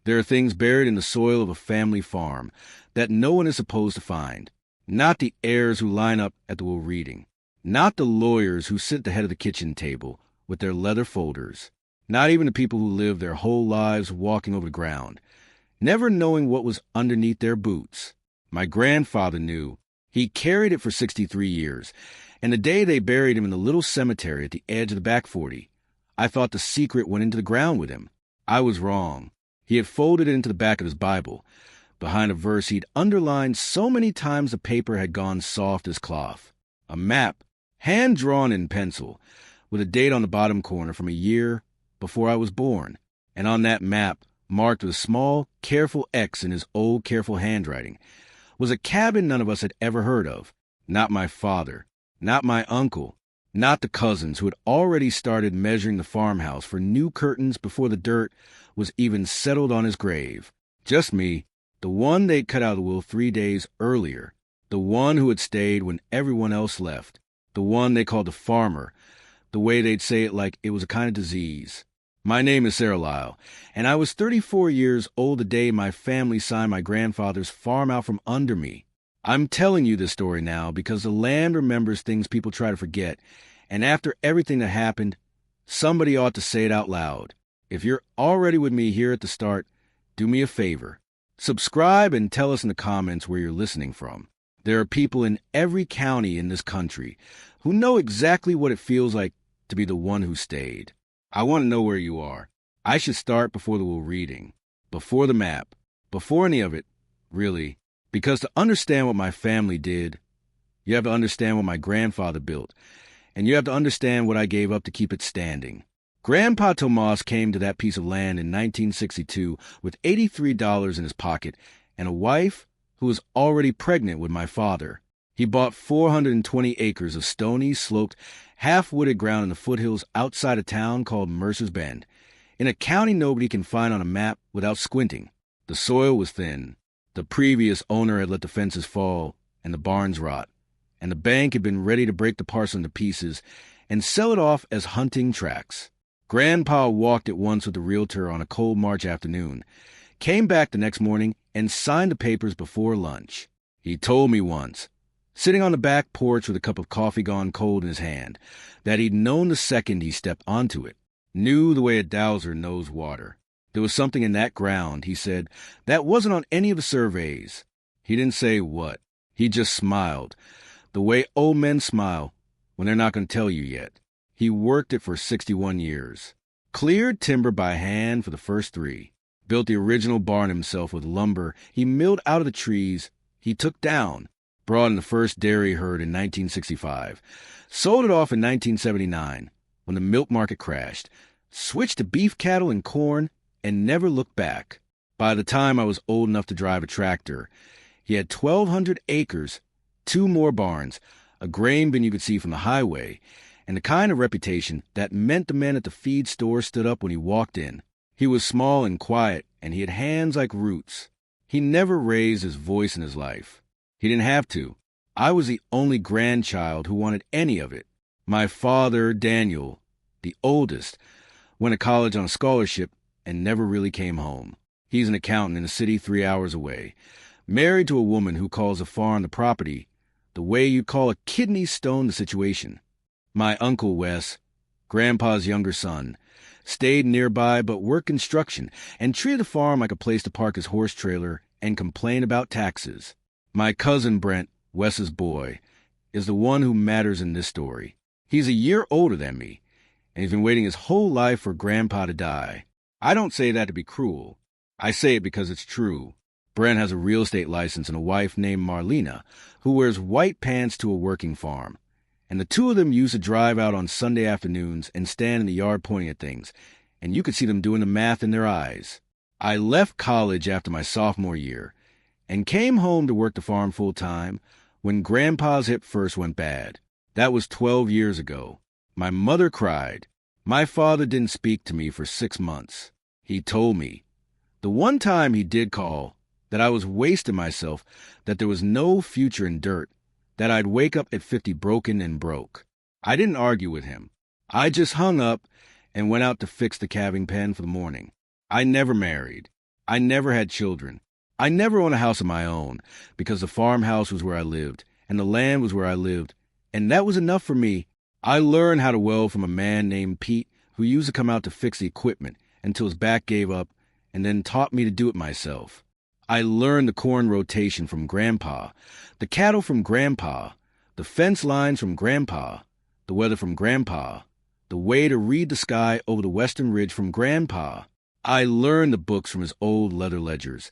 There are things buried in the soil of a family farm that no one is supposed to find. Not the heirs who line up at the will reading. Not the lawyers who sit at the head of the kitchen table with their leather folders. Not even the people who live their whole lives walking over the ground, never knowing what was underneath their boots. My grandfather knew. He carried it for 63 years, and the day they buried him in the little cemetery at the edge of the back 40, I thought the secret went into the ground with him. I was wrong. He had folded it into the back of his Bible, behind a verse he'd underlined so many times the paper had gone soft as cloth. A map, hand-drawn in pencil, with a date on the bottom corner from a year before I was born, and on that map, marked with a small, careful X in his old, careful handwriting, was a cabin none of us had ever heard of. Not my father, not my uncle, not the cousins who had already started measuring the farmhouse for new curtains before the dirt was even settled on his grave. Just me, the one they'd cut out of the will 3 days earlier, the one who had stayed when everyone else left, the one they called the farmer, the way they'd say it like it was a kind of disease. My name is Sarah Lyle, and I was 34 years old the day my family signed my grandfather's farm out from under me. I'm telling you this story now because the land remembers things people try to forget, and after everything that happened, somebody ought to say it out loud. If you're already with me here at the start, do me a favor. Subscribe and tell us in the comments where you're listening from. There are people in every county in this country who know exactly what it feels like to be the one who stayed. I want to know where you are. I should start before the will reading, before the map, before any of it, really. Because to understand what my family did, you have to understand what my grandfather built, and you have to understand what I gave up to keep it standing. Grandpa Tomas came to that piece of land in 1962 with $83 in his pocket and a wife who was already pregnant with my father. He bought 420 acres of stony, sloped, half-wooded ground in the foothills outside a town called Mercer's Bend, in a county nobody can find on a map without squinting. The soil was thin. The previous owner had let the fences fall and the barns rot, and the bank had been ready to break the parcel into pieces and sell it off as hunting tracts. Grandpa walked at once with the realtor on a cold March afternoon, came back the next morning, and signed the papers before lunch. He told me once, sitting on the back porch with a cup of coffee gone cold in his hand, that he'd known the second he stepped onto it, knew the way a dowser knows water. There was something in that ground, he said, that wasn't on any of the surveys. He didn't say what. He just smiled, the way old men smile when they're not going to tell you yet. He worked it for 61 years. Cleared timber by hand for the first 3. Built the original barn himself with lumber he milled out of the trees he took down. Brought in the first dairy herd in 1965. Sold it off in 1979 when the milk market crashed. Switched to beef cattle and corn and never looked back. By the time I was old enough to drive a tractor, he had 1,200 acres, 2 more barns, a grain bin you could see from the highway, and the kind of reputation that meant the men at the feed store stood up when he walked in. He was small and quiet, and he had hands like roots. He never raised his voice in his life. He didn't have to. I was the only grandchild who wanted any of it. My father, Daniel, the oldest, went to college on a scholarship and never really came home. He's an accountant in a city 3 hours away, married to a woman who calls the farm the property the way you'd call a kidney stone the situation. My uncle Wes, Grandpa's younger son, stayed nearby but worked construction and treated the farm like a place to park his horse trailer and complain about taxes. My cousin Brent, Wes's boy, is the one who matters in this story. He's a year older than me, and he's been waiting his whole life for Grandpa to die. I don't say that to be cruel. I say it because it's true. Brent has a real estate license and a wife named Marlena, who wears white pants to a working farm. And the two of them used to drive out on Sunday afternoons and stand in the yard pointing at things, and you could see them doing the math in their eyes. I left college after my sophomore year and came home to work the farm full-time when Grandpa's hip first went bad. That was 12 years ago. My mother cried. My father didn't speak to me for 6 months. He told me, the one time he did call, that I was wasting myself, that there was no future in dirt, that I'd wake up at 50 broken and broke. I didn't argue with him. I just hung up and went out to fix the calving pen for the morning. I never married. I never had children. I never owned a house of my own, because the farmhouse was where I lived, and the land was where I lived, and that was enough for me. I learned how to weld from a man named Pete, who used to come out to fix the equipment until his back gave up, and then taught me to do it myself. I learned the corn rotation from Grandpa, the cattle from Grandpa, the fence lines from Grandpa, the weather from Grandpa, the way to read the sky over the western ridge from Grandpa. I learned the books from his old leather ledgers,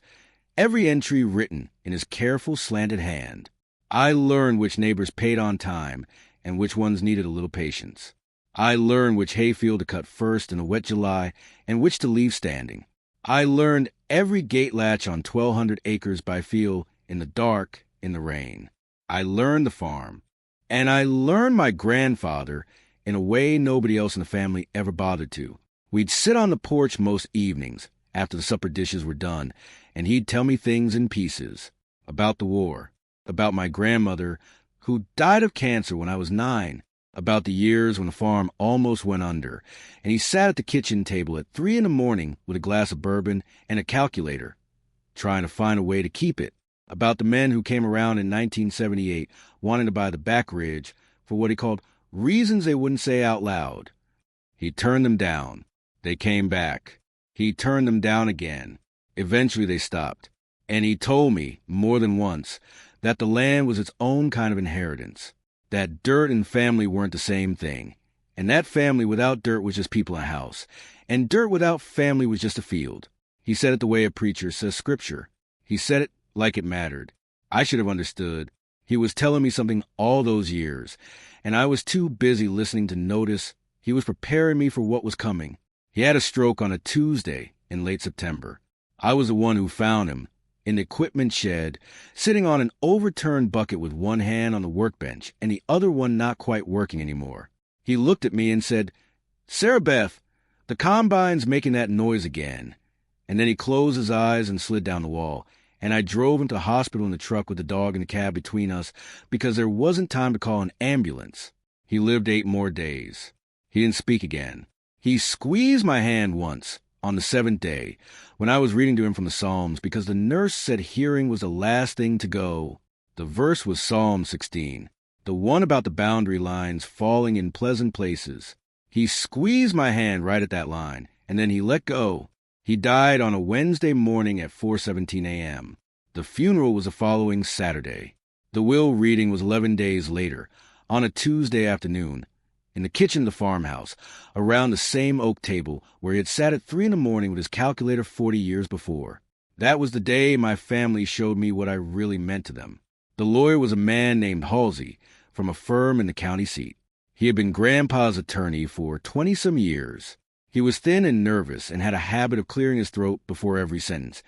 every entry written in his careful slanted hand. I learned which neighbors paid on time and which ones needed a little patience. I learned which hayfield to cut first in a wet July and which to leave standing. I learned every gate latch on 1,200 acres by feel in the dark, in the rain. I learned the farm. And I learned my grandfather in a way nobody else in the family ever bothered to. We'd sit on the porch most evenings after the supper dishes were done, and he'd tell me things in pieces. About the war, about my grandmother, who died of cancer when I was 9, about the years when the farm almost went under, and he sat at the kitchen table at 3 a.m. with a glass of bourbon and a calculator, trying to find a way to keep it, about the men who came around in 1978 wanting to buy the back ridge for what he called reasons they wouldn't say out loud. He turned them down. They came back. He turned them down again. Eventually they stopped. And he told me, more than once, that the land was its own kind of inheritance, that dirt and family weren't the same thing, and that family without dirt was just people in a house, and dirt without family was just a field. He said it the way a preacher says scripture. He said it like it mattered. I should have understood. He was telling me something all those years, and I was too busy listening to notice. He was preparing me for what was coming. He had a stroke on a Tuesday in late September. I was the one who found him in the equipment shed, sitting on an overturned bucket with one hand on the workbench and the other one not quite working anymore. He looked at me and said, "Sarah Beth, the combine's making that noise again." And then he closed his eyes and slid down the wall, and I drove him to the hospital in the truck with the dog in the cab between us because there wasn't time to call an ambulance. He lived 8 more days. He didn't speak again. He squeezed my hand once, on the 7th day, when I was reading to him from the Psalms, because the nurse said hearing was the last thing to go. The verse was Psalm 16, the one about the boundary lines falling in pleasant places. He squeezed my hand right at that line, and then he let go. He died on a Wednesday morning at 4:17 a.m. The funeral was the following Saturday. The will reading was 11 days later, on a Tuesday afternoon, in the kitchen of the farmhouse, around the same oak table where he had sat at 3 a.m. with his calculator 40 years before. That was the day my family showed me what I really meant to them. The lawyer was a man named Halsey, from a firm in the county seat. He had been Grandpa's attorney for 20-some years. He was thin and nervous and had a habit of clearing his throat before every sentence,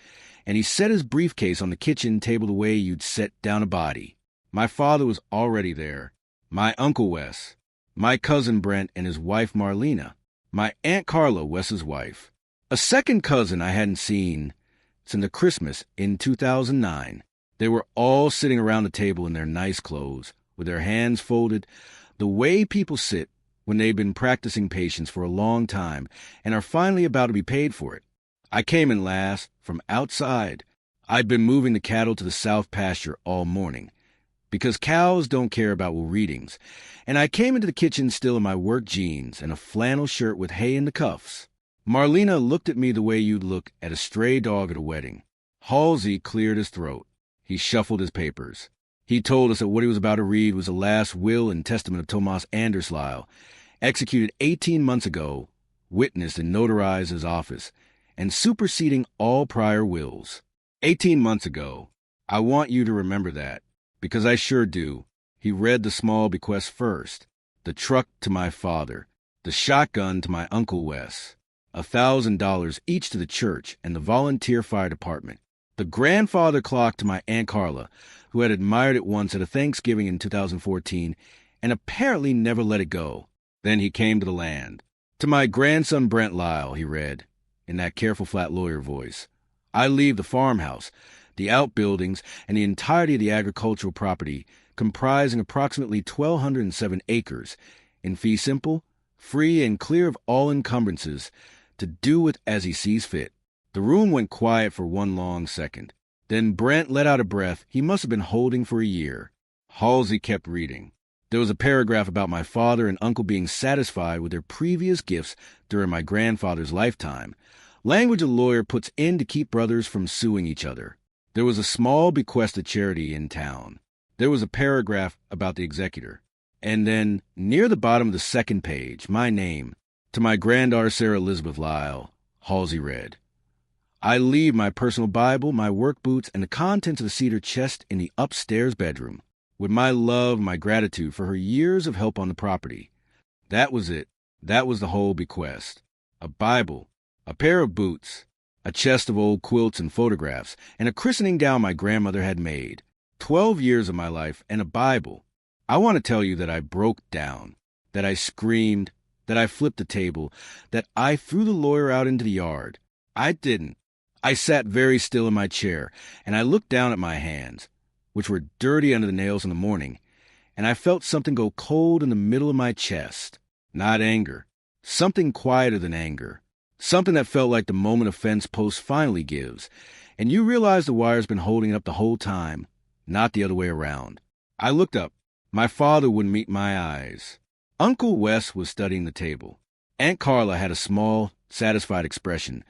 and he set his briefcase on the kitchen table the way you'd set down a body. My father was already there. My Uncle Wes. My cousin Brent and his wife Marlena, my Aunt Carla, Wes's wife. A second cousin I hadn't seen since the Christmas in 2009. They were all sitting around the table in their nice clothes, with their hands folded, the way people sit when they've been practicing patience for a long time and are finally about to be paid for it. I came in last, from outside. I'd been moving the cattle to the south pasture all morning, because cows don't care about will readings, and I came into the kitchen still in my work jeans and a flannel shirt with hay in the cuffs. Marlena looked at me the way you'd look at a stray dog at a wedding. Halsey cleared his throat. He shuffled his papers. He told us that what he was about to read was the last will and testament of Tomas Anderslisle, executed 18 months ago, witnessed and notarized his office, and superseding all prior wills. 18 months ago. I want you to remember that, because I sure do. He read the small bequest first. The truck to my father. The shotgun to my Uncle Wes. $1,000 each to the church and the volunteer fire department. The grandfather clock to my Aunt Carla, who had admired it once at a Thanksgiving in 2014 and apparently never let it go. Then he came to the land. To my grandson Brent Lyle, he read, in that careful flat lawyer voice. I leave the farmhouse, the outbuildings, and the entirety of the agricultural property, comprising approximately 1,207 acres, in fee simple, free and clear of all encumbrances, to do with as he sees fit. The room went quiet for one long second. Then Brent let out a breath he must have been holding for a year. Halsey kept reading. There was a paragraph about my father and uncle being satisfied with their previous gifts during my grandfather's lifetime. Language a lawyer puts in to keep brothers from suing each other. There was a small bequest to charity in town. There was a paragraph about the executor. And then, near the bottom of the second page, my name, to my granddaughter Sarah Elizabeth Lyle, Halsey read, I leave my personal Bible, my work boots, and the contents of the cedar chest in the upstairs bedroom, with my love, my gratitude for her years of help on the property. That was it. That was the whole bequest. A Bible, a pair of boots, a chest of old quilts and photographs, and a christening gown my grandmother had made. 12 years of my life and a Bible. I want to tell you that I broke down, that I screamed, that I flipped the table, that I threw the lawyer out into the yard. I didn't. I sat very still in my chair, and I looked down at my hands, which were dirty under the nails in the morning, and I felt something go cold in the middle of my chest. Not anger. Something quieter than anger. Something that felt like the moment a fence post finally gives, and you realize the wire's been holding it up the whole time, not the other way around. I looked up. My father wouldn't meet my eyes. Uncle Wes was studying the table. Aunt Carla had a small, satisfied expression,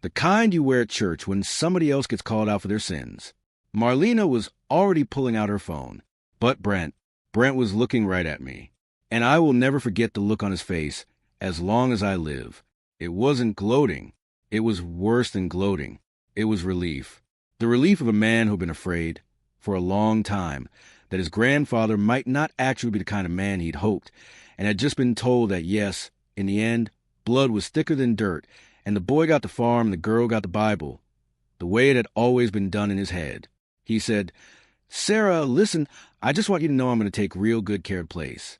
the kind you wear at church when somebody else gets called out for their sins. Marlena was already pulling out her phone. But Brent was looking right at me. And I will never forget the look on his face as long as I live. It wasn't gloating. It was worse than gloating. It was relief. The relief of a man who'd been afraid, for a long time, that his grandfather might not actually be the kind of man he'd hoped, and had just been told that, yes, in the end, blood was thicker than dirt, and the boy got the farm and the girl got the Bible, the way it had always been done in his head. He said, Sarah, listen, I just want you to know I'm going to take real good care of the place.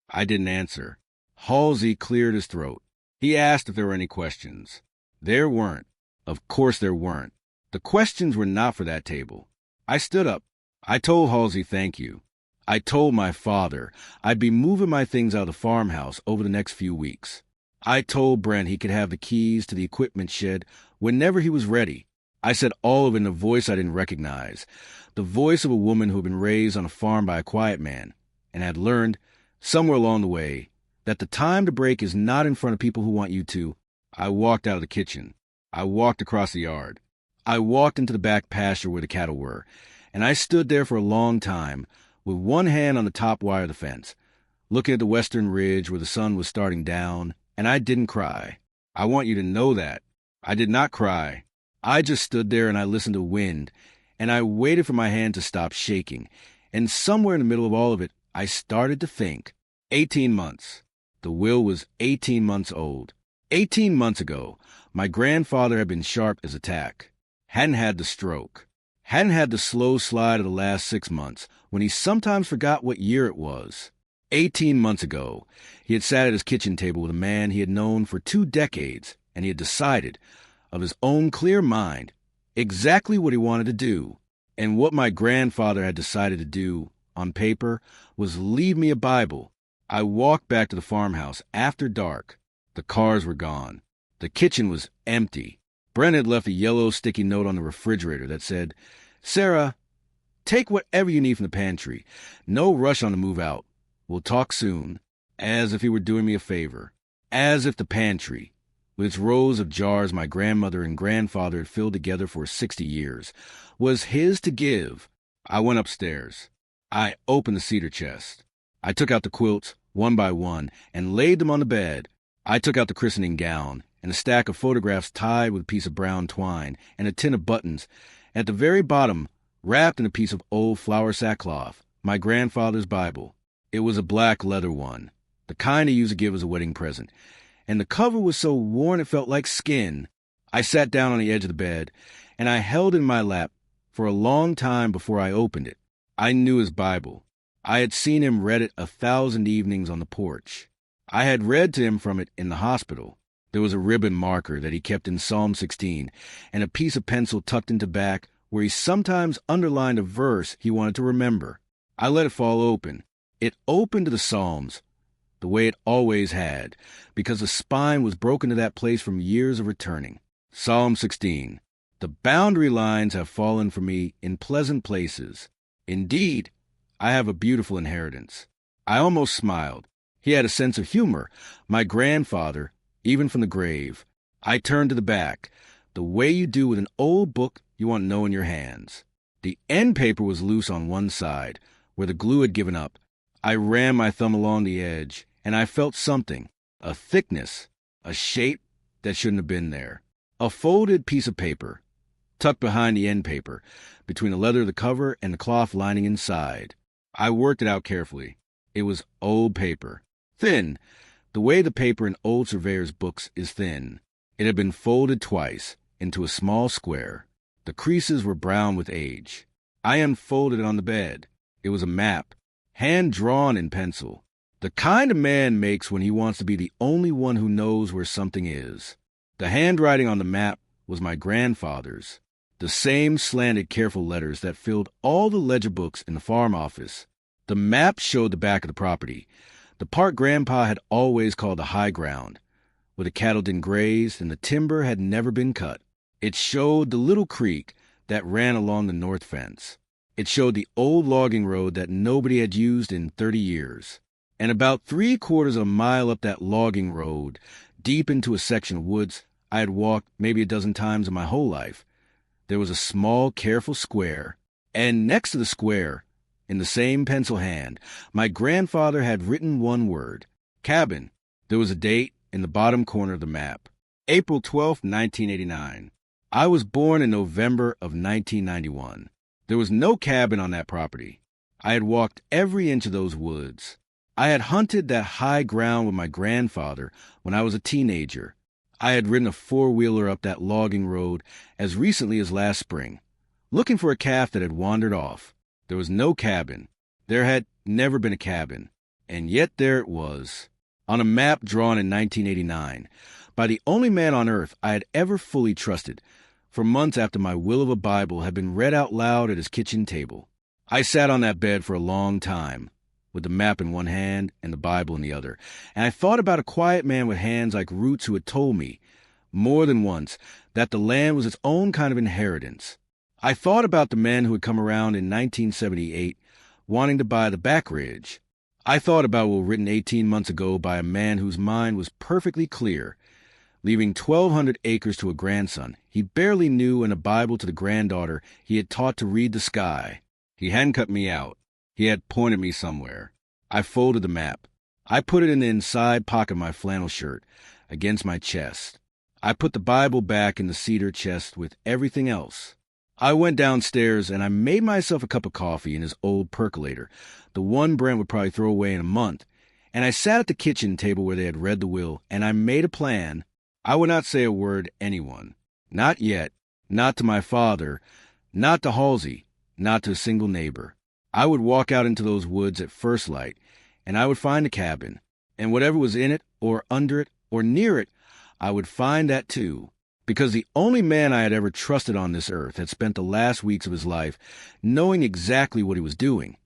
I didn't answer. Halsey cleared his throat. He asked if there were any questions. There weren't. Of course there weren't. The questions were not for that table. I stood up. I told Halsey thank you. I told my father I'd be moving my things out of the farmhouse over the next few weeks. I told Brent he could have the keys to the equipment shed whenever he was ready. I said all of it in a voice I didn't recognize, the voice of a woman who had been raised on a farm by a quiet man and had learned, somewhere along the way, that the time to break is not in front of people who want you to. I walked out of the kitchen. I walked across the yard. I walked into the back pasture where the cattle were, and I stood there for a long time, with one hand on the top wire of the fence, looking at the western ridge where the sun was starting down, and I didn't cry. I want you to know that. I did not cry. I just stood there and I listened to wind, and I waited for my hand to stop shaking, and somewhere in the middle of all of it, I started to think. 18 months. The will was 18 months old. 18 months ago, my grandfather had been sharp as a tack. Hadn't had the stroke. Hadn't had the slow slide of the last 6 months, when he sometimes forgot what year it was. 18 months ago, he had sat at his kitchen table with a man he had known for 2 decades, and he had decided, of his own clear mind, exactly what he wanted to do. And what my grandfather had decided to do, on paper, was leave me a Bible. I walked back to the farmhouse after dark. The cars were gone. The kitchen was empty. Brent had left a yellow sticky note on the refrigerator that said, Sarah, take whatever you need from the pantry. No rush on the move out. We'll talk soon. As if he were doing me a favor. As if the pantry, with its rows of jars my grandmother and grandfather had filled together for 60 years, was his to give. I went upstairs. I opened the cedar chest. I took out the quilts, one by one, and laid them on the bed. I took out the christening gown, and a stack of photographs tied with a piece of brown twine, and a tin of buttons. At the very bottom, wrapped in a piece of old flour sackcloth, my grandfather's Bible. It was a black leather one, the kind he used to give as a wedding present, and the cover was so worn it felt like skin. I sat down on the edge of the bed, and I held it in my lap for a long time before I opened it. I knew his Bible. I had seen him read it 1,000 evenings on the porch. I had read to him from it in the hospital. There was a ribbon marker that he kept in Psalm 16, and a piece of pencil tucked into back where he sometimes underlined a verse he wanted to remember. I let it fall open. It opened to the Psalms, the way it always had, because the spine was broken to that place from years of returning. Psalm 16. The boundary lines have fallen for me in pleasant places. Indeed, I have a beautiful inheritance. I almost smiled. He had a sense of humor. My grandfather, even from the grave. I turned to the back, the way you do with an old book you want to know in your hands. The end paper was loose on one side, where the glue had given up. I ran my thumb along the edge, and I felt something, a thickness, a shape that shouldn't have been there. A folded piece of paper, tucked behind the end paper, between the leather of the cover and the cloth lining inside. I worked it out carefully. It was old paper. Thin, the way the paper in old surveyor's books is thin. It had been folded twice, into a small square. The creases were brown with age. I unfolded it on the bed. It was a map, hand-drawn in pencil. The kind a man makes when he wants to be the only one who knows where something is. The handwriting on the map was my grandfather's, the same slanted, careful letters that filled all the ledger books in the farm office. The map showed the back of the property, the part Grandpa had always called the high ground, where the cattle didn't graze and the timber had never been cut. It showed the little creek that ran along the north fence. It showed the old logging road that nobody had used in 30 years. And about 3/4 of a mile up that logging road, deep into a section of woods I had walked maybe a dozen times in my whole life, there was a small, careful square, and next to the square, in the same pencil hand, my grandfather had written one word, cabin. There was a date in the bottom corner of the map, April 12, 1989. I was born in November of 1991. There was no cabin on that property. I had walked every inch of those woods. I had hunted that high ground with my grandfather when I was a teenager. I had ridden a four-wheeler up that logging road as recently as last spring, looking for a calf that had wandered off. There was no cabin. There had never been a cabin. And yet there it was, on a map drawn in 1989, by the only man on earth I had ever fully trusted, for months after my will of a Bible had been read out loud at his kitchen table. I sat on that bed for a long time, with the map in one hand and the Bible in the other, and I thought about a quiet man with hands like roots who had told me, more than once, that the land was its own kind of inheritance. I thought about the men who had come around in 1978 wanting to buy the back ridge. I thought about what was written 18 months ago by a man whose mind was perfectly clear, leaving 1,200 acres to a grandson he barely knew and a Bible to the granddaughter he had taught to read the sky. He hadn't cut me out. He had pointed me somewhere. I folded the map. I put it in the inside pocket of my flannel shirt, against my chest. I put the Bible back in the cedar chest with everything else. I went downstairs and I made myself a cup of coffee in his old percolator, the one Brent would probably throw away in a month, and I sat at the kitchen table where they had read the will, and I made a plan. I would not say a word to anyone. Not yet. Not to my father. Not to Halsey. Not to a single neighbor. I would walk out into those woods at first light, and I would find a cabin, and whatever was in it, or under it, or near it, I would find that too, because the only man I had ever trusted on this earth had spent the last weeks of his life knowing exactly what he was doing,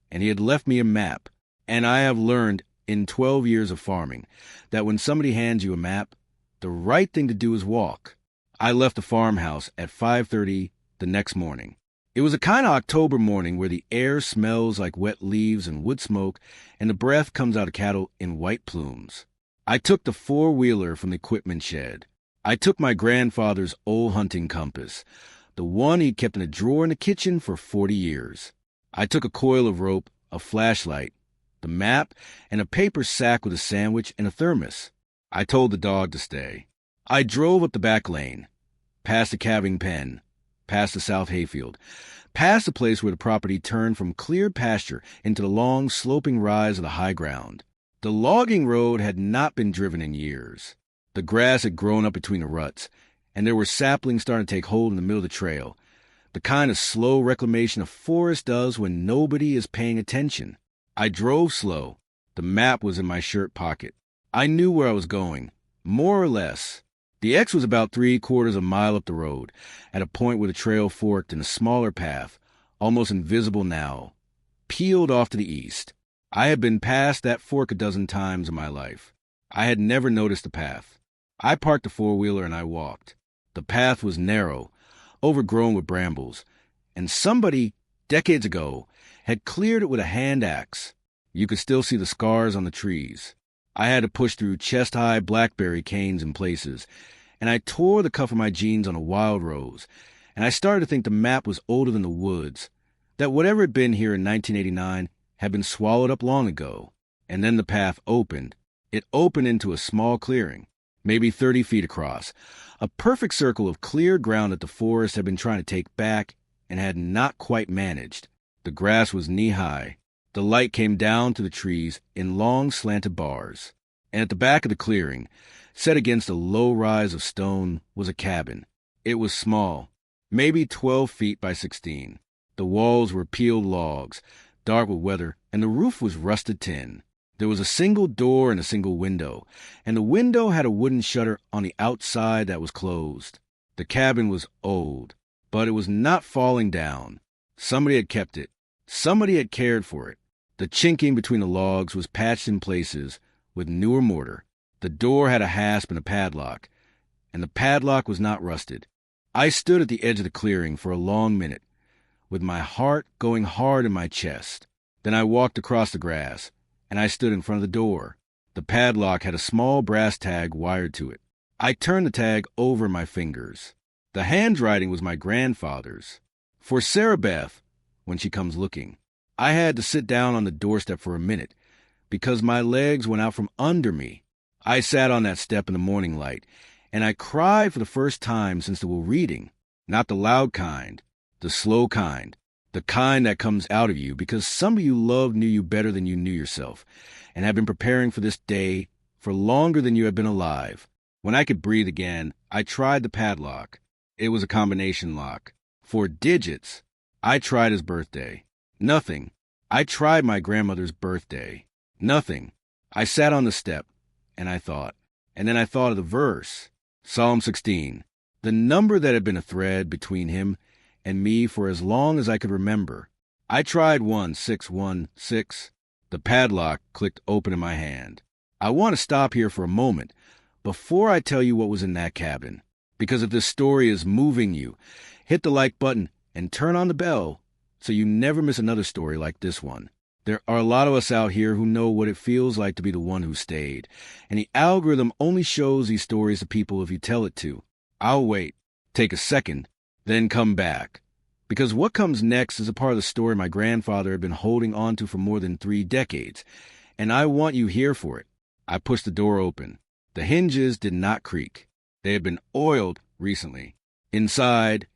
and he had left me a map, and I have learned in 12 years of farming that when somebody hands you a map, the right thing to do is walk. I left the farmhouse at 5:30 the next morning. It was a kind of October morning where the air smells like wet leaves and wood smoke, and the breath comes out of cattle in white plumes. I took the four-wheeler from the equipment shed. I took my grandfather's old hunting compass, the one he'd kept in a drawer in the kitchen for 40 years. I took a coil of rope, a flashlight, the map, and a paper sack with a sandwich and a thermos. I told the dog to stay. I drove up the back lane, past the calving pen, past the south hayfield, past the place where the property turned from cleared pasture into the long, sloping rise of the high ground. The logging road had not been driven in years. The grass had grown up between the ruts, and there were saplings starting to take hold in the middle of the trail, the kind of slow reclamation a forest does when nobody is paying attention. I drove slow. The map was in my shirt pocket. I knew where I was going, more or less. The X was about 3/4 of a mile up the road, at a point where the trail forked in a smaller path, almost invisible now, peeled off to the east. I had been past that fork a dozen times in my life. I had never noticed the path. I parked the four-wheeler and I walked. The path was narrow, overgrown with brambles, and somebody, decades ago, had cleared it with a hand axe. You could still see the scars on the trees. I had to push through chest-high blackberry canes in places, and I tore the cuff of my jeans on a wild rose, and I started to think the map was older than the woods, that whatever had been here in 1989 had been swallowed up long ago. And then the path opened. It opened into a small clearing, maybe 30 feet across, a perfect circle of cleared ground that the forest had been trying to take back and had not quite managed. The grass was knee-high. The light came down to the trees in long slanted bars, and at the back of the clearing, set against a low rise of stone, was a cabin. It was small, maybe 12 feet by 16. The walls were peeled logs, dark with weather, and the roof was rusted tin. There was a single door and a single window, and the window had a wooden shutter on the outside that was closed. The cabin was old, but it was not falling down. Somebody had kept it. Somebody had cared for it. The chinking between the logs was patched in places with newer mortar. The door had a hasp and a padlock, and the padlock was not rusted. I stood at the edge of the clearing for a long minute, with my heart going hard in my chest. Then I walked across the grass, and I stood in front of the door. The padlock had a small brass tag wired to it. I turned the tag over my fingers. The handwriting was my grandfather's. For Sarah Beth, when she comes looking. I had to sit down on the doorstep for a minute, because my legs went out from under me. I sat on that step in the morning light, and I cried for the first time since the reading. Not the loud kind, the slow kind, the kind that comes out of you because somebody you loved knew you better than you knew yourself, and had been preparing for this day for longer than you had been alive. When I could breathe again, I tried the padlock. It was a combination lock. For digits, I tried his birthday. Nothing. I tried my grandmother's birthday. Nothing. I sat on the step, and I thought. And then I thought of the verse. Psalm 16. The number that had been a thread between him and me for as long as I could remember. I tried 1616. The padlock clicked open in my hand. I want to stop here for a moment before I tell you what was in that cabin. Because if this story is moving you, hit the like button and turn on the bell so you never miss another story like this one. There are a lot of us out here who know what it feels like to be the one who stayed, and the algorithm only shows these stories to people if you tell it to. I'll wait, take a second, then come back. Because what comes next is a part of the story my grandfather had been holding on to for more than 3 decades, and I want you here for it. I pushed the door open. The hinges did not creak. They had been oiled recently. Inside,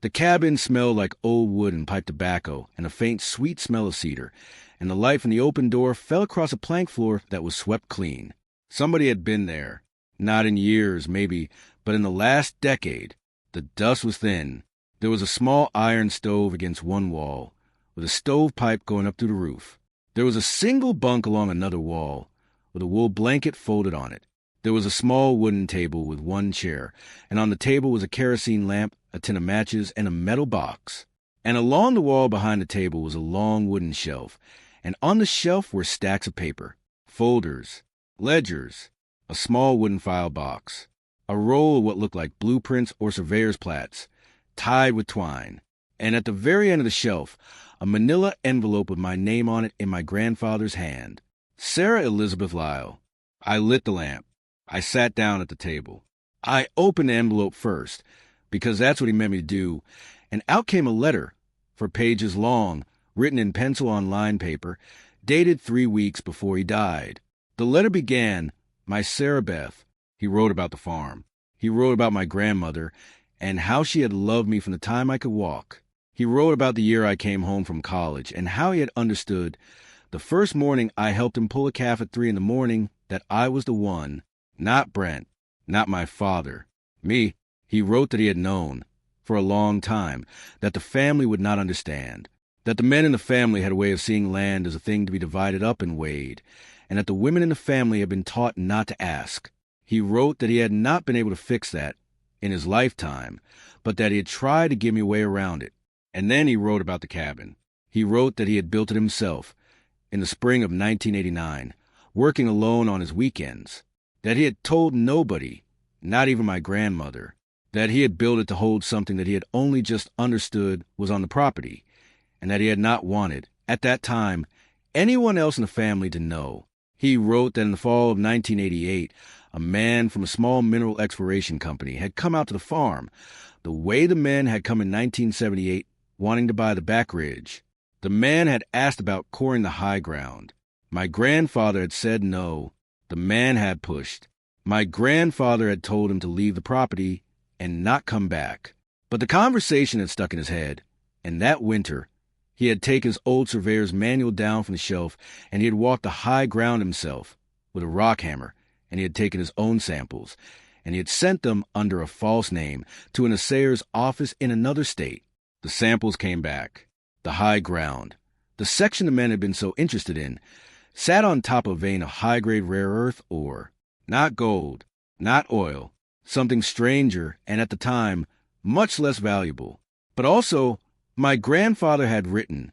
the cabin smelled like old wood and pipe tobacco and a faint sweet smell of cedar, and the light from the open door fell across a plank floor that was swept clean. Somebody had been there. Not in years, maybe, but in the last decade. The dust was thin. There was a small iron stove against one wall, with a stovepipe going up through the roof. There was a single bunk along another wall, with a wool blanket folded on it. There was a small wooden table with one chair, and on the table was a kerosene lamp, a tin of matches, and a metal box. And along the wall behind the table was a long wooden shelf, and on the shelf were stacks of paper, folders, ledgers, a small wooden file box, a roll of what looked like blueprints or surveyor's plats, tied with twine, and at the very end of the shelf, a manila envelope with my name on it in my grandfather's hand. Sarah Elizabeth Lyle. I lit the lamp. I sat down at the table. I opened the envelope first, because that's what he meant me to do, and out came a letter, 4 pages long, written in pencil on lined paper, dated 3 weeks before he died. The letter began, "My Sarah Beth." He wrote about the farm. He wrote about my grandmother and how she had loved me from the time I could walk. He wrote about the year I came home from college and how he had understood the first morning I helped him pull a calf at 3 a.m. that I was the one, not Brent, not my father, me. He wrote that he had known, for a long time, that the family would not understand, that the men in the family had a way of seeing land as a thing to be divided up and weighed, and that the women in the family had been taught not to ask. He wrote that he had not been able to fix that in his lifetime, but that he had tried to give me a way around it. And then he wrote about the cabin. He wrote that he had built it himself in the spring of 1989, working alone on his weekends, that he had told nobody, not even my grandmother, that he had built it to hold something that he had only just understood was on the property, and that he had not wanted, at that time, anyone else in the family to know. He wrote that in the fall of 1988, a man from a small mineral exploration company had come out to the farm, the way the men had come in 1978, wanting to buy the back ridge. The man had asked about coring the high ground. My grandfather had said no. The man had pushed. My grandfather had told him to leave the property and not come back. But the conversation had stuck in his head, and that winter, he had taken his old surveyor's manual down from the shelf, and he had walked the high ground himself with a rock hammer, and he had taken his own samples, and he had sent them under a false name to an assayer's office in another state. The samples came back. The high ground, the section the men had been so interested in, sat on top of a vein of high-grade rare earth ore. Not gold, not oil, something stranger and, at the time, much less valuable. But also, my grandfather had written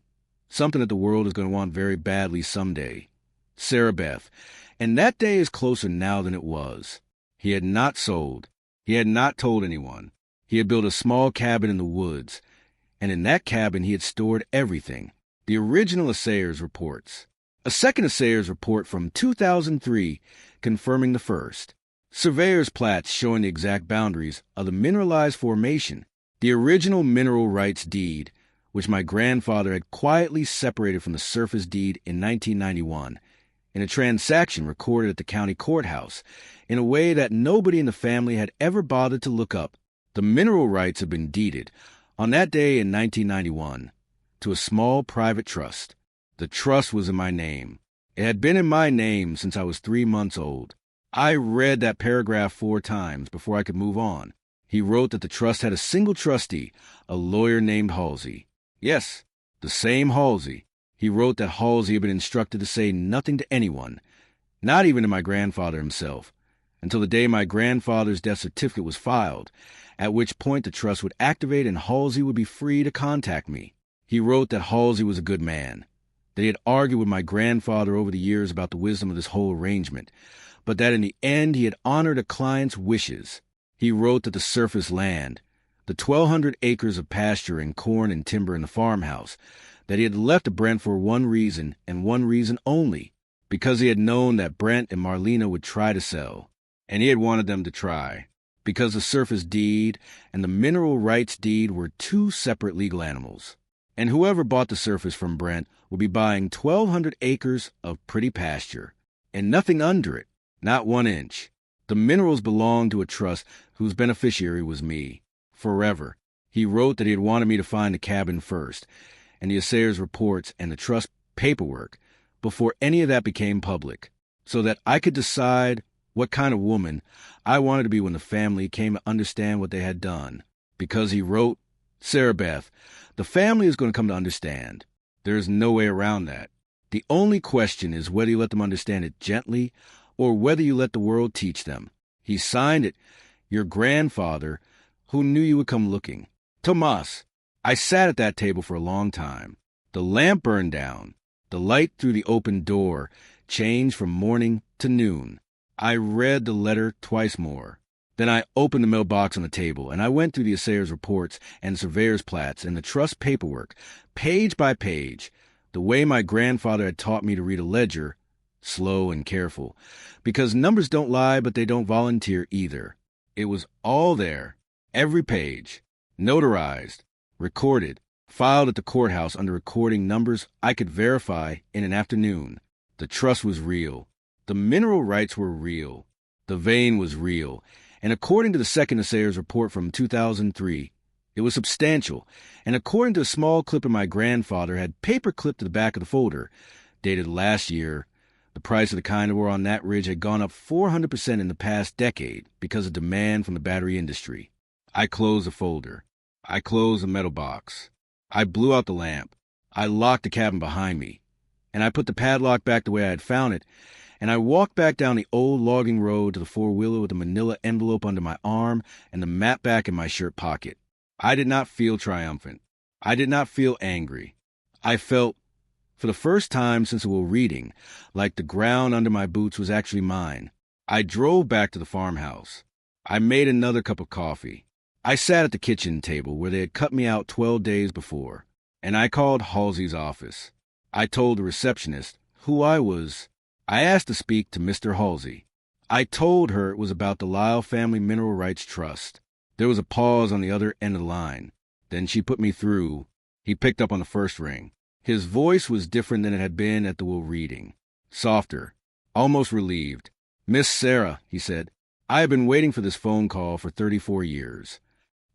something that the world is going to want very badly someday. Sarah Beth. And that day is closer now than it was. He had not sold. He had not told anyone. He had built a small cabin in the woods, and in that cabin he had stored everything. The original assayer's reports. A second assayer's report from 2003 confirming the first. Surveyor's plats showing the exact boundaries of the mineralized formation. The original mineral rights deed, which my grandfather had quietly separated from the surface deed in 1991, in a transaction recorded at the county courthouse, in a way that nobody in the family had ever bothered to look up. The mineral rights had been deeded, on that day in 1991, to a small private trust. The trust was in my name. It had been in my name since I was 3 months old. I read that paragraph 4 times before I could move on. He wrote that the trust had a single trustee, a lawyer named Halsey. Yes, the same Halsey. He wrote that Halsey had been instructed to say nothing to anyone, not even to my grandfather himself, until the day my grandfather's death certificate was filed, at which point the trust would activate and Halsey would be free to contact me. He wrote that Halsey was a good man, that he had argued with my grandfather over the years about the wisdom of this whole arrangement, but that in the end he had honored a client's wishes. He wrote that the surface land, the 1,200 acres of pasture and corn and timber in the farmhouse, that he had left to Brent for one reason and one reason only, because he had known that Brent and Marlena would try to sell, and he had wanted them to try, because the surface deed and the mineral rights deed were 2 separate legal animals. And whoever bought the surface from Brent would be buying 1,200 acres of pretty pasture, and nothing under it, not 1 inch. The minerals belonged to a trust whose beneficiary was me, forever. He wrote that he had wanted me to find the cabin first, and the assayer's reports and the trust paperwork, before any of that became public, so that I could decide what kind of woman I wanted to be when the family came to understand what they had done. Because he wrote, Sarah Beth, the family is going to come to understand. There is no way around that. The only question is whether you let them understand it gently or whether you let the world teach them. He signed it, your grandfather, who knew you would come looking. Tomas. I sat at that table for a long time. The lamp burned down. The light through the open door changed from morning to noon. I read the letter twice more. Then I opened the mailbox on the table, and I went through the assayer's reports and surveyor's plats and the trust paperwork, page by page, the way my grandfather had taught me to read a ledger, slow and careful, because numbers don't lie, but they don't volunteer either. It was all there, every page, notarized, recorded, filed at the courthouse under recording numbers I could verify in an afternoon. The trust was real. The mineral rights were real. The vein was real. And according to the second assayer's report from 2003, it was substantial, and according to a small clip my grandfather had paper-clipped to the back of the folder, dated last year, the price of the kind of ore on that ridge had gone up 400% in the past decade because of demand from the battery industry. I closed the folder. I closed the metal box. I blew out the lamp. I locked the cabin behind me, and I put the padlock back the way I had found it, and I walked back down the old logging road to the four-wheeler with a manila envelope under my arm and the map back in my shirt pocket. I did not feel triumphant. I did not feel angry. I felt, for the first time since a will reading, like the ground under my boots was actually mine. I drove back to the farmhouse. I made another cup of coffee. I sat at the kitchen table where they had cut me out 12 days before, and I called Halsey's office. I told the receptionist who I was. I asked to speak to Mr. Halsey. I told her it was about the Lyle Family Mineral Rights Trust. There was a pause on the other end of the line. Then she put me through. He picked up on the first ring. His voice was different than it had been at the will reading. Softer, almost relieved. "Miss Sarah," he said, "I have been waiting for this phone call for 34 years.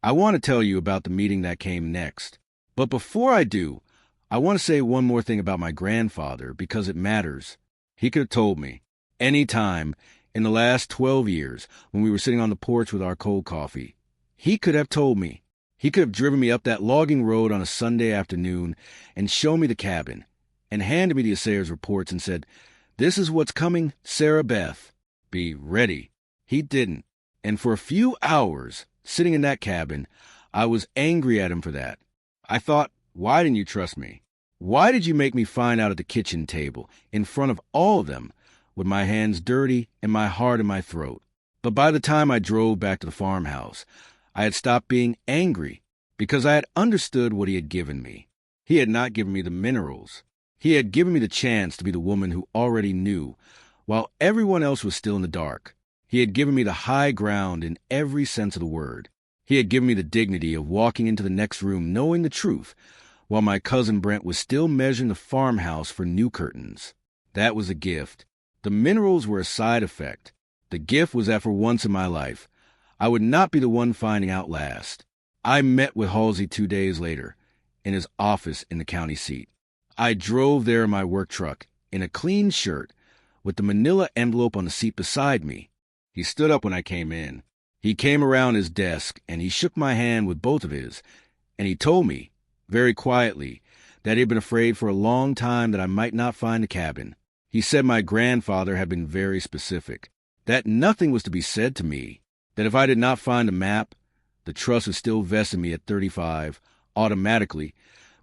I want to tell you about the meeting that came next. But before I do, I want to say one more thing about my grandfather because it matters. He could have told me, any time, in the last 12 years, when we were sitting on the porch with our cold coffee. He could have told me. He could have driven me up that logging road on a Sunday afternoon and shown me the cabin and handed me the assayer's reports and said, 'This is what's coming, Sarah Beth. Be ready.' He didn't. And for a few hours, sitting in that cabin, I was angry at him for that. I thought, why didn't you trust me? Why did you make me find out at the kitchen table, in front of all of them, with my hands dirty and my heart in my throat? But by the time I drove back to the farmhouse, I had stopped being angry because I had understood what he had given me. He had not given me the minerals. He had given me the chance to be the woman who already knew, while everyone else was still in the dark. He had given me the high ground in every sense of the word. He had given me the dignity of walking into the next room knowing the truth, while my cousin Brent was still measuring the farmhouse for new curtains. That was a gift. The minerals were a side effect. The gift was that for once in my life, I would not be the one finding out last. I met with Halsey 2 days later, in his office in the county seat. I drove there in my work truck, in a clean shirt, with the manila envelope on the seat beside me. He stood up when I came in. He came around his desk, and he shook my hand with both of his, and he told me, very quietly, that he had been afraid for a long time that I might not find the cabin. He said my grandfather had been very specific, that nothing was to be said to me, that if I did not find a map, the trust would still vest in me at 35, automatically,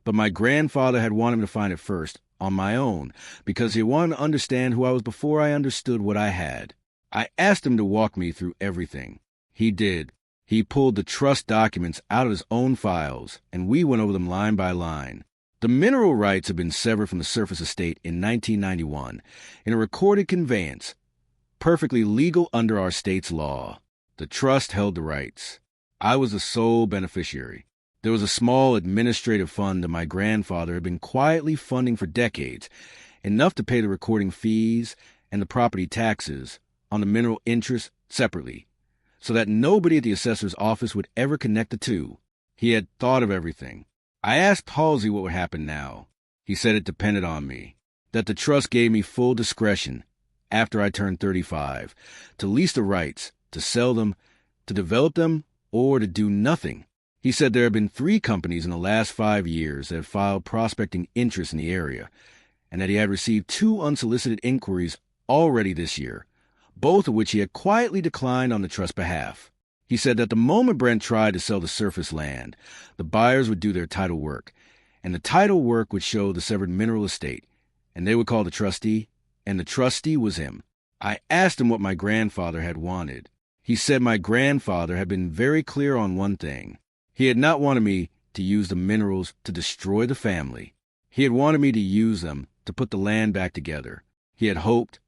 but my grandfather had wanted me to find it first, on my own, because he wanted to understand who I was before I understood what I had. I asked him to walk me through everything. He did. He pulled the trust documents out of his own files, and we went over them line by line. The mineral rights had been severed from the surface estate in 1991 in a recorded conveyance, perfectly legal under our state's law. The trust held the rights. I was the sole beneficiary. There was a small administrative fund that my grandfather had been quietly funding for decades, enough to pay the recording fees and the property taxes on the mineral interest separately, so that nobody at the assessor's office would ever connect the two. He had thought of everything. I asked Halsey what would happen now. He said it depended on me, that the trust gave me full discretion, after I turned 35, to lease the rights, to sell them, to develop them, or to do nothing. He said there had been 3 companies in the last 5 years that had filed prospecting interest in the area, and that he had received 2 unsolicited inquiries already this year, both of which he had quietly declined on the trust's behalf. He said that the moment Brent tried to sell the surface land, the buyers would do their title work, and the title work would show the severed mineral estate, and they would call the trustee, and the trustee was him. I asked him what my grandfather had wanted. He said my grandfather had been very clear on one thing. He had not wanted me to use the minerals to destroy the family. He had wanted me to use them to put the land back together. He had hoped,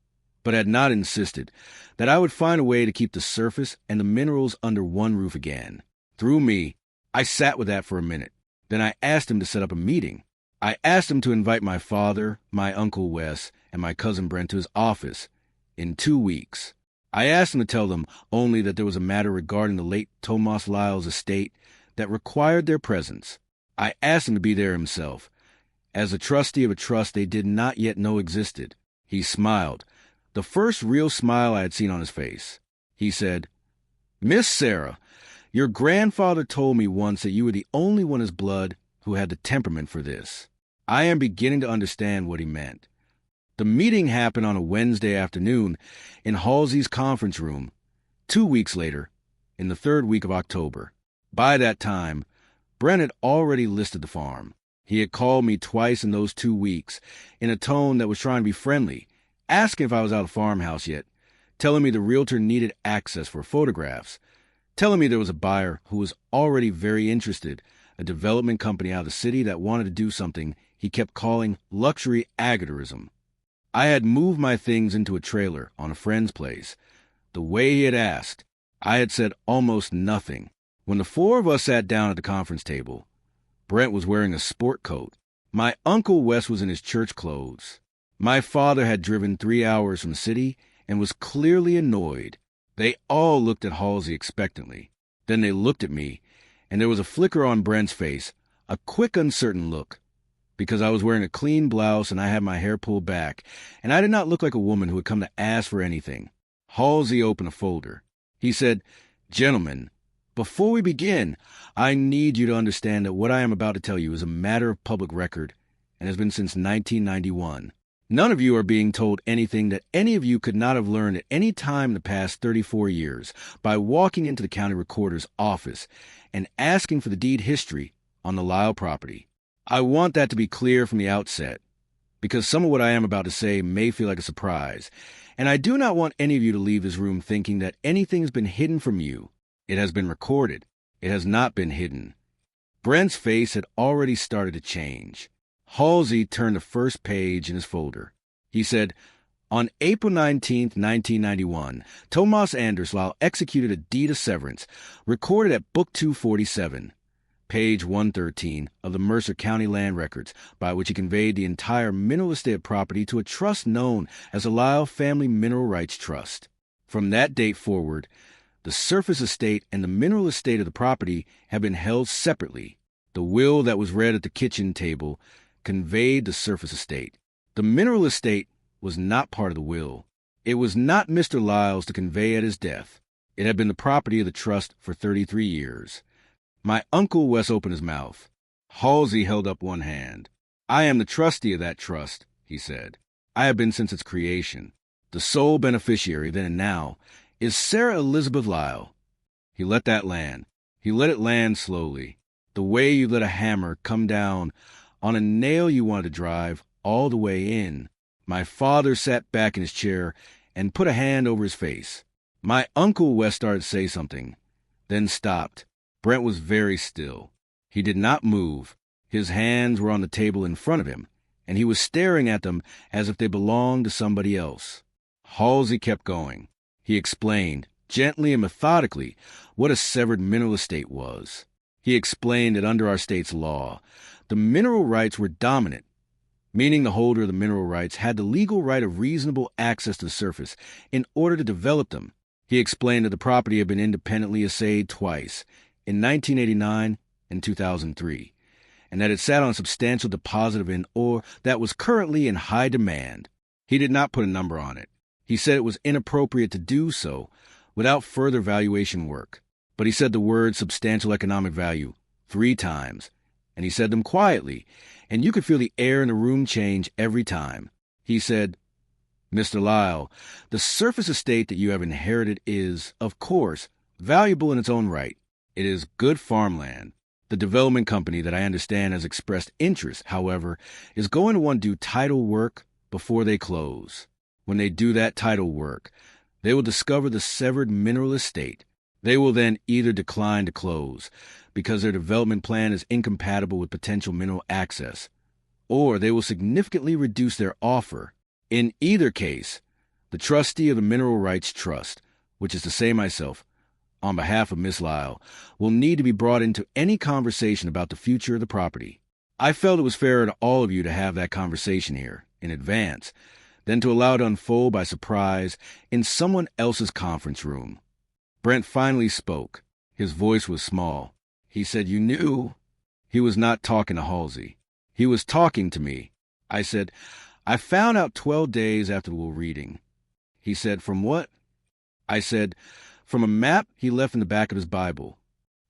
but had not insisted, that I would find a way to keep the surface and the minerals under one roof again. Through me, I sat with that for a minute. Then I asked him to set up a meeting. I asked him to invite my father, my Uncle Wes, and my cousin Brent to his office in 2 weeks. I asked him to tell them only that there was a matter regarding the late Tomas Lyle's estate that required their presence. I asked him to be there himself, as the trustee of a trust they did not yet know existed. He smiled, the first real smile I had seen on his face. He said, "Miss Sarah, your grandfather told me once that you were the only one in his blood who had the temperament for this. I am beginning to understand what he meant." The meeting happened on a Wednesday afternoon in Halsey's conference room, 2 weeks later, in the 3rd week of October. By that time, Brent had already listed the farm. He had called me twice in those 2 weeks, in a tone that was trying to be friendly, asking if I was out of farmhouse yet, telling me the realtor needed access for photographs, telling me there was a buyer who was already very interested, a development company out of the city that wanted to do something he kept calling luxury agritourism. I had moved my things into a trailer on a friend's place. The way he had asked, I had said almost nothing. When the four of us sat down at the conference table, Brent was wearing a sport coat. My Uncle Wes was in his church clothes. My father had driven 3 hours from the city and was clearly annoyed. They all looked at Halsey expectantly. Then they looked at me, and there was a flicker on Brent's face, a quick, uncertain look, because I was wearing a clean blouse and I had my hair pulled back, and I did not look like a woman who had come to ask for anything. Halsey opened a folder. He said, "Gentlemen, before we begin, I need you to understand that what I am about to tell you is a matter of public record and has been since 1991. None of you are being told anything that any of you could not have learned at any time in the past 34 years by walking into the county recorder's office and asking for the deed history on the Lyle property. I want that to be clear from the outset, because some of what I am about to say may feel like a surprise, and I do not want any of you to leave this room thinking that anything has been hidden from you. It has been recorded. It has not been hidden." Brent's face had already started to change. Halsey turned the first page in his folder. He said, "On April 19th, 1991, Tomas Anderslau executed a deed of severance, recorded at Book 247, page 113 of the Mercer County Land Records, by which he conveyed the entire mineral estate property to a trust known as the Lyle Family Mineral Rights Trust. From that date forward, the surface estate and the mineral estate of the property have been held separately. The will that was read at the kitchen table conveyed the surface estate. The mineral estate was not part of the will. It was not Mr. Lyle's to convey at his death. It had been the property of the trust for 33 years. My Uncle Wes opened his mouth. Halsey held up one hand. "I am the trustee of that trust," he said. "I have been since its creation. The sole beneficiary, then and now, is Sarah Elizabeth Lyle." He let that land. He let it land slowly, the way you let a hammer come down on a nail you wanted to drive all the way in. My father sat back in his chair and put a hand over his face. My Uncle Wes started to say something, then stopped. Brent was very still. He did not move. His hands were on the table in front of him, and he was staring at them as if they belonged to somebody else. Halsey kept going. He explained, gently and methodically, what a severed mineral estate was. He explained that under our state's law, the mineral rights were dominant, meaning the holder of the mineral rights had the legal right of reasonable access to the surface in order to develop them. He explained that the property had been independently assayed twice, in 1989 and 2003, and that it sat on a substantial deposit of an ore that was currently in high demand. He did not put a number on it. He said it was inappropriate to do so without further valuation work. But he said the word substantial economic value 3 times, and he said them quietly, and you could feel the air in the room change every time. He said, "Mr. Lyle, the surface estate that you have inherited is, of course, valuable in its own right. It is good farmland. The development company that I understand has expressed interest, however, is going to want to do title work before they close. When they do that title work, they will discover the severed mineral estate. They will then either decline to close because their development plan is incompatible with potential mineral access, or they will significantly reduce their offer. In either case, the trustee of the Mineral Rights Trust, which is to say myself, on behalf of Miss Lyle, will need to be brought into any conversation about the future of the property. I felt it was fairer to all of you to have that conversation here, in advance, than to allow it to unfold by surprise in someone else's conference room." Brent finally spoke. His voice was small. He said, "You knew?" He was not talking to Halsey. He was talking to me. I said, "I found out 12 days after the will reading." He said, "From what?" I said, "From a map he left in the back of his Bible."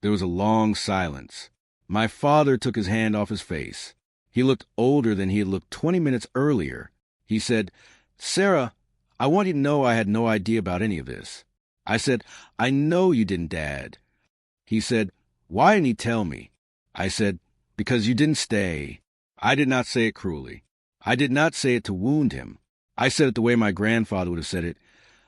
There was a long silence. My father took his hand off his face. He looked older than he had looked 20 minutes earlier. He said, "Sarah, I want you to know I had no idea about any of this." I said, "I know you didn't, Dad." He said, "Why didn't he tell me?" I said, "Because you didn't stay." I did not say it cruelly. I did not say it to wound him. I said it the way my grandfather would have said it,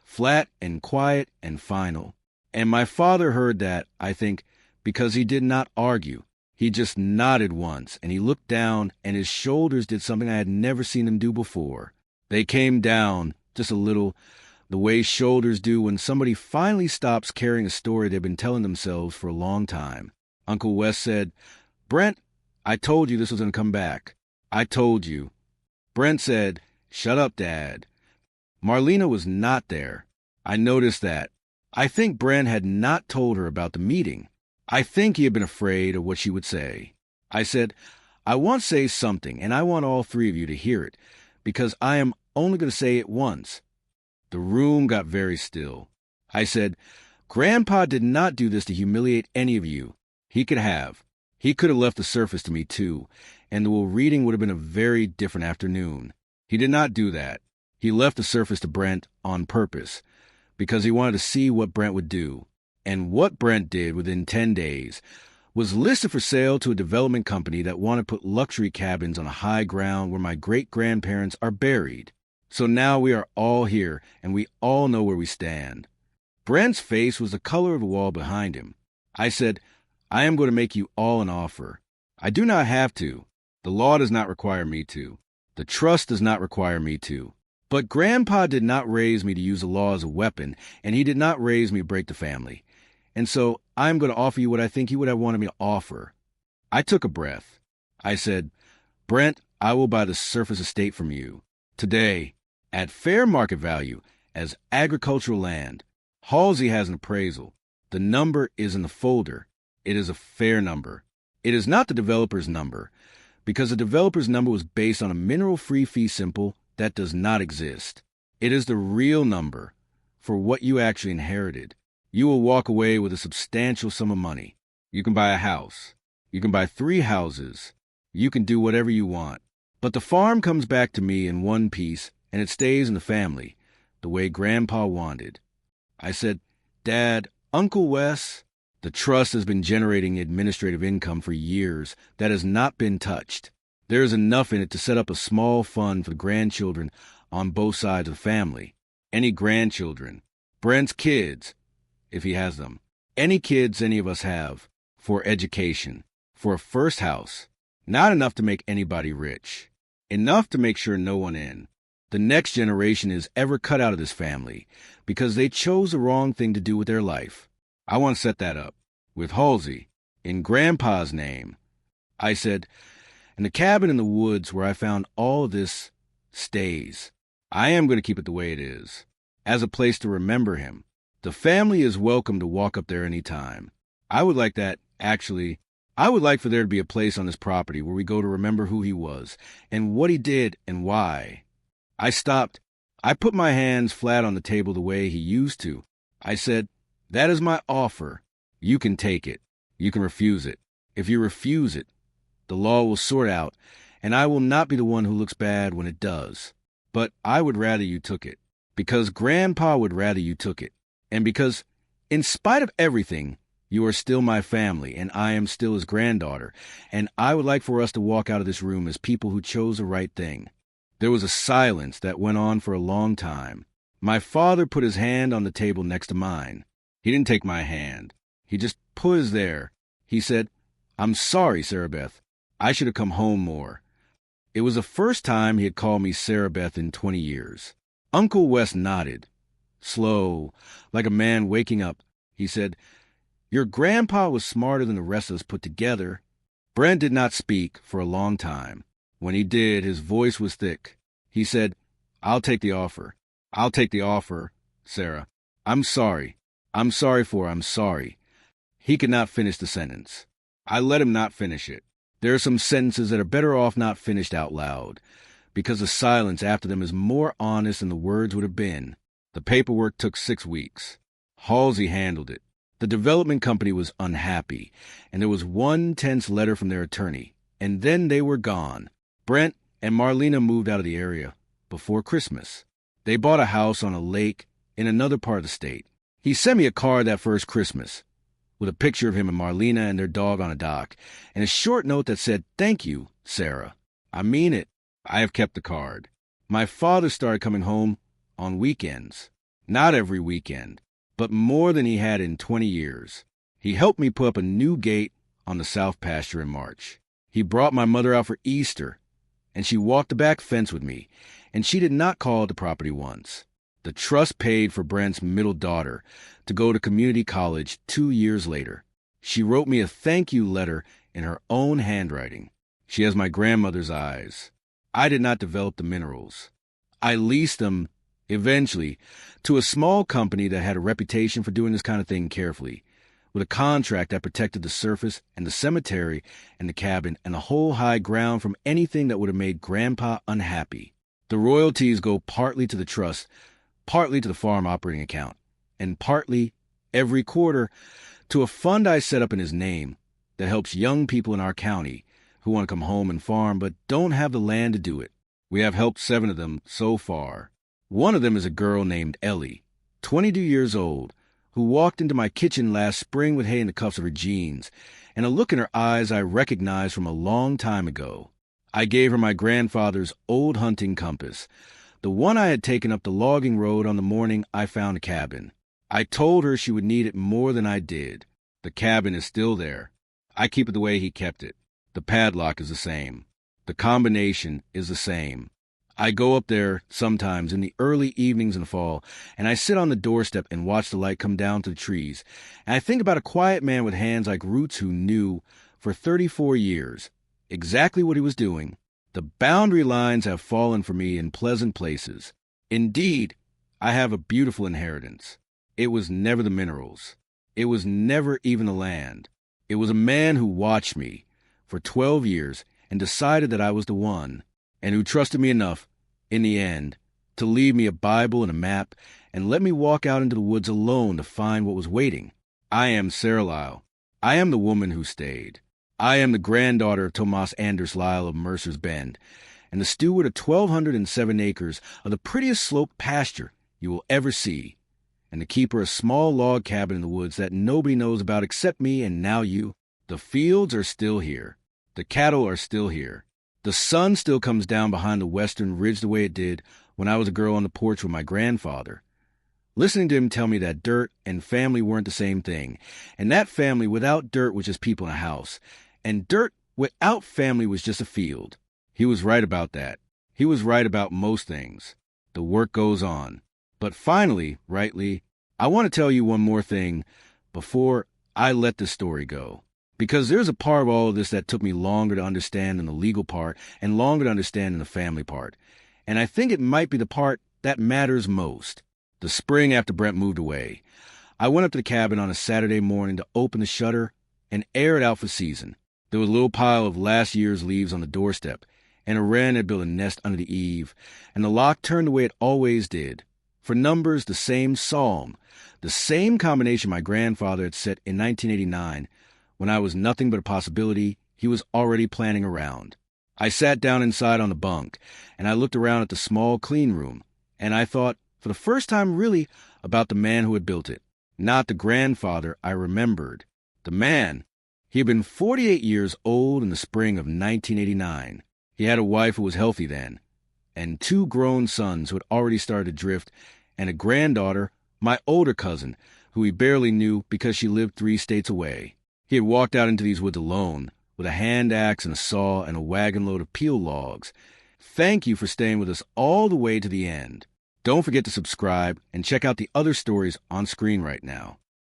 flat and quiet and final. And my father heard that, I think, because he did not argue. He just nodded once, and he looked down, and his shoulders did something I had never seen him do before. They came down, just a little, the way shoulders do when somebody finally stops carrying a story they've been telling themselves for a long time. Uncle Wes said, "Brent, I told you this was going to come back. I told you." Brent said, "Shut up, Dad." Marlena was not there. I noticed that. I think Brent had not told her about the meeting. I think he had been afraid of what she would say. I said, "I want to say something, and I want all three of you to hear it, because I am only going to say it once." The room got very still. I said, "Grandpa did not do this to humiliate any of you. He could have. He could have left the surface to me, too, and the reading would have been a very different afternoon. He did not do that. He left the surface to Brent on purpose, because he wanted to see what Brent would do. And what Brent did within 10 days was listed for sale to a development company that wanted to put luxury cabins on a high ground where my great-grandparents are buried. So now we are all here, and we all know where we stand." Brent's face was the color of the wall behind him. I said, "I am going to make you all an offer. I do not have to. The law does not require me to. The trust does not require me to. But Grandpa did not raise me to use the law as a weapon, and he did not raise me to break the family. And so I am going to offer you what I think he would have wanted me to offer." I took a breath. I said, "Brent, I will buy the surface estate from you. Today, at fair market value, as agricultural land. Halsey has an appraisal. The number is in the folder. It is a fair number. It is not the developer's number, because the developer's number was based on a mineral-free fee simple that does not exist. It is the real number for what you actually inherited. You will walk away with a substantial sum of money. You can buy a house. You can buy 3 houses. You can do whatever you want. But the farm comes back to me in one piece, and it stays in the family, the way Grandpa wanted." I said, "Dad, Uncle Wes, the trust has been generating administrative income for years that has not been touched. There is enough in it to set up a small fund for the grandchildren on both sides of the family. Any grandchildren, Brent's kids, if he has them, any kids any of us have, for education, for a first house. Not enough to make anybody rich. Enough to make sure no one in. The next generation is ever cut out of this family because they chose the wrong thing to do with their life. I want to set that up, with Halsey, in Grandpa's name." I said, "And the cabin in the woods where I found all of this stays. I am going to keep it the way it is, as a place to remember him. The family is welcome to walk up there any time. I would like that, actually. I would like for there to be a place on this property where we go to remember who he was, and what he did, and why." I stopped. I put my hands flat on the table the way he used to. I said, "That is my offer. You can take it. You can refuse it. If you refuse it, the law will sort out, and I will not be the one who looks bad when it does. But I would rather you took it, because Grandpa would rather you took it, and because, in spite of everything, you are still my family, and I am still his granddaughter, and I would like for us to walk out of this room as people who chose the right thing." There was a silence that went on for a long time. My father put his hand on the table next to mine. He didn't take my hand. He just put his there. He said, "I'm sorry, Sarah Beth. I should have come home more." It was the first time he had called me Sarah Beth in 20 years. Uncle Wes nodded. Slow, like a man waking up, he said, "Your grandpa was smarter than the rest of us put together." Brent did not speak for a long time. When he did, his voice was thick. He said, "I'll take the offer. I'll take the offer, Sarah. I'm sorry. I'm sorry. He could not finish the sentence. I let him not finish it. There are some sentences that are better off not finished out loud, because the silence after them is more honest than the words would have been. The paperwork took 6 weeks. Halsey handled it. The development company was unhappy, and there was one tense letter from their attorney, and then they were gone. Brent and Marlena moved out of the area before Christmas. They bought a house on a lake in another part of the state. He sent me a card that first Christmas with a picture of him and Marlena and their dog on a dock, and a short note that said, "Thank you, Sarah. I mean it." I have kept the card. My father started coming home on weekends. Not every weekend, but more than he had in 20 years. He helped me put up a new gate on the south pasture in March. He brought my mother out for Easter, and she walked the back fence with me, and she did not call the property once. The trust paid for Brent's middle daughter to go to community college 2 years later. She wrote me a thank you letter in her own handwriting. She has my grandmother's eyes. I did not develop the minerals. I leased them, eventually, to a small company that had a reputation for doing this kind of thing carefully, with a contract that protected the surface and the cemetery and the cabin and the whole high ground from anything that would have made Grandpa unhappy. The royalties go partly to the trust, partly to the farm operating account, and partly, every quarter, to a fund I set up in his name that helps young people in our county who want to come home and farm but don't have the land to do it. We have helped 7 of them so far. One of them is a girl named Ellie, 22 years old, who walked into my kitchen last spring with hay in the cuffs of her jeans, and a look in her eyes I recognized from a long time ago. I gave her my grandfather's old hunting compass, the one I had taken up the logging road on the morning I found a cabin. I told her she would need it more than I did. The cabin is still there. I keep it the way he kept it. The padlock is the same. The combination is the same. I go up there sometimes in the early evenings in the fall, and I sit on the doorstep and watch the light come down to the trees, and I think about a quiet man with hands like roots who knew, for 34 years, exactly what he was doing. The boundary lines have fallen for me in pleasant places. Indeed, I have a beautiful inheritance. It was never the minerals. It was never even the land. It was a man who watched me for 12 years and decided that I was the one, and who trusted me enough, in the end, to leave me a Bible and a map and let me walk out into the woods alone to find what was waiting. I am Sarah Lyle. I am the woman who stayed. I am the granddaughter of Tomas Anders Lyle of Mercer's Bend, and the steward of 1,207 acres of the prettiest sloped pasture you will ever see, and the keeper of a small log cabin in the woods that nobody knows about except me and now you. The fields are still here. The cattle are still here. The sun still comes down behind the western ridge the way it did when I was a girl on the porch with my grandfather. Listening to him tell me that dirt and family weren't the same thing, and that family without dirt was just people in a house, and dirt without family was just a field. He was right about that. He was right about most things. The work goes on. But finally, rightly, I want to tell you one more thing before I let this story go. Because there's a part of all of this that took me longer to understand than the legal part and longer to understand than the family part. And I think it might be the part that matters most. The spring after Brent moved away, I went up to the cabin on a Saturday morning to open the shutter and air it out for season. There was a little pile of last year's leaves on the doorstep, and a wren had built a nest under the eave, and the lock turned the way it always did. For numbers, the same psalm, the same combination my grandfather had set in 1989, when I was nothing but a possibility, he was already planning around. I sat down inside on the bunk, and I looked around at the small clean room, and I thought, for the first time really, about the man who had built it. Not the grandfather I remembered. The man. He had been 48 years old in the spring of 1989. He had a wife who was healthy then, and 2 grown sons who had already started to drift, and a granddaughter, my older cousin, who he barely knew because she lived 3 states away. He had walked out into these woods alone, with a hand axe and a saw and a wagon load of peel logs. Thank you for staying with us all the way to the end. Don't forget to subscribe and check out the other stories on screen right now.